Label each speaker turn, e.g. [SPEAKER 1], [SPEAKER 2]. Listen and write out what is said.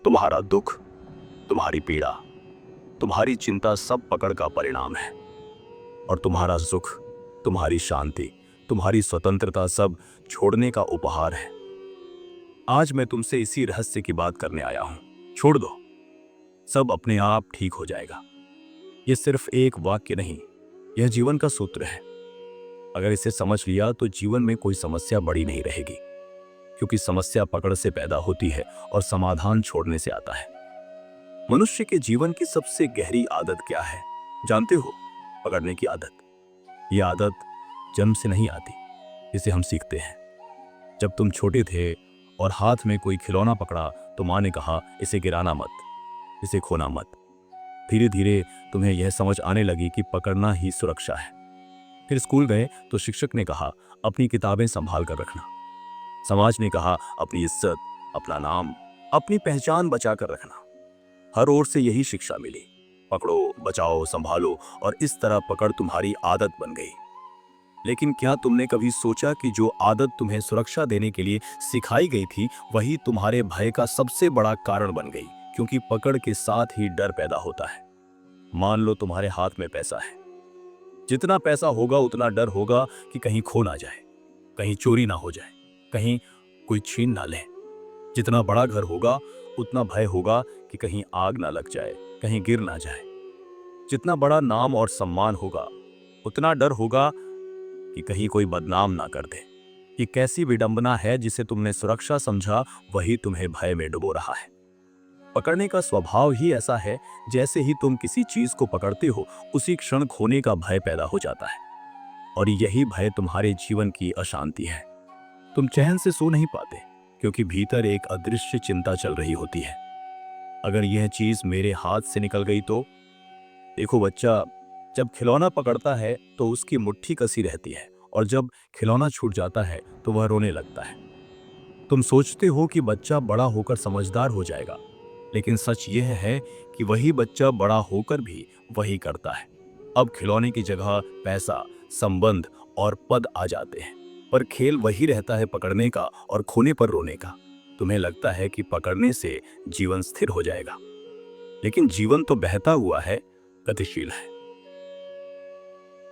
[SPEAKER 1] तुम्हारा दुख, तुम्हारी पीड़ा, तुम्हारी चिंता सब पकड़ का परिणाम है। और तुम्हारा सुख, तुम्हारी शांति, तुम्हारी स्वतंत्रता सब छोड़ने का उपहार है। आज मैं तुमसे इसी रहस्य की बात करने आया हूं। छोड़ दो, सब अपने आप ठीक हो जाएगा। यह सिर्फ एक वाक्य नहीं, यह जीवन का सूत्र है। अगर इसे समझ लिया तो जीवन में कोई समस्या बड़ी नहीं रहेगी, क्योंकि समस्या पकड़ से पैदा होती है और समाधान छोड़ने से आता है। मनुष्य के जीवन की सबसे गहरी आदत क्या है जानते हो? पकड़ने की आदत। यह आदत जन्म से नहीं आती, इसे हम सीखते हैं। जब तुम छोटे थे और हाथ में कोई खिलौना पकड़ा तो माँ ने कहा, इसे गिराना मत, इसे खोना मत। धीरे धीरे तुम्हें यह समझ आने लगी कि पकड़ना ही सुरक्षा है। फिर स्कूल गए तो शिक्षक ने कहा, अपनी किताबें संभाल कर रखना। समाज ने कहा, अपनी इज्जत, अपना नाम, अपनी पहचान बचा कर रखना। हर ओर से यही शिक्षा मिली, पकड़ो, बचाओ, संभालो, और इस तरह पकड़ तुम्हारी आदत बन गई। लेकिन क्या तुमने कभी सोचा कि जो आदत तुम्हें सुरक्षा देने के लिए सिखाई गई थी, वही तुम्हारे भय का सबसे बड़ा कारण बन गई? क्योंकि पकड़ के साथ ही डर पैदा होता है। मान लो तुम्हारे हाथ में पैसा है, जितना पैसा होगा उतना डर होगा कि कहीं खो ना जाए, कहीं चोरी ना हो जाए, कहीं कोई छीन ना ले। जितना बड़ा घर होगा उतना भय होगा कि कहीं आग ना लग जाए, कहीं गिर ना जाए। जितना बड़ा नाम और सम्मान होगा उतना डर होगा कि कहीं कोई बदनाम ना कर दे। ये कैसी विडंबना है, जिसे तुमने सुरक्षा समझा वही तुम्हें भय में डुबो रहा है। पकड़ने का स्वभाव ही ऐसा है, जैसे ही तुम किसी चीज को पकड़ते हो उसी क्षण खोने का भय पैदा हो जाता है। और यही भय तुम्हारे जीवन की अशांति है। तुम चैन से सो नहीं पाते, क्योंकि भीतर एक अदृश्य चिंता चल रही होती है। अगर यह चीज मेरे हाथ से निकल गई तो? देखो बच्चा, जब खिलौना पकड़ता है तो उसकी मुट्ठी कसी रहती है, और जब खिलौना छूट जाता है तो वह रोने लगता है। तुम सोचते हो कि बच्चा बड़ा होकर समझदार हो जाएगा, लेकिन सच यह है कि वही बच्चा बड़ा होकर भी वही करता है। अब खिलौने की जगह पैसा, संबंध और पद आ जाते हैं, पर खेल वही रहता है, पकड़ने का और खोने पर रोने का। तुम्हें लगता है कि पकड़ने से जीवन स्थिर हो जाएगा, लेकिन जीवन तो बहता हुआ है, गतिशील है।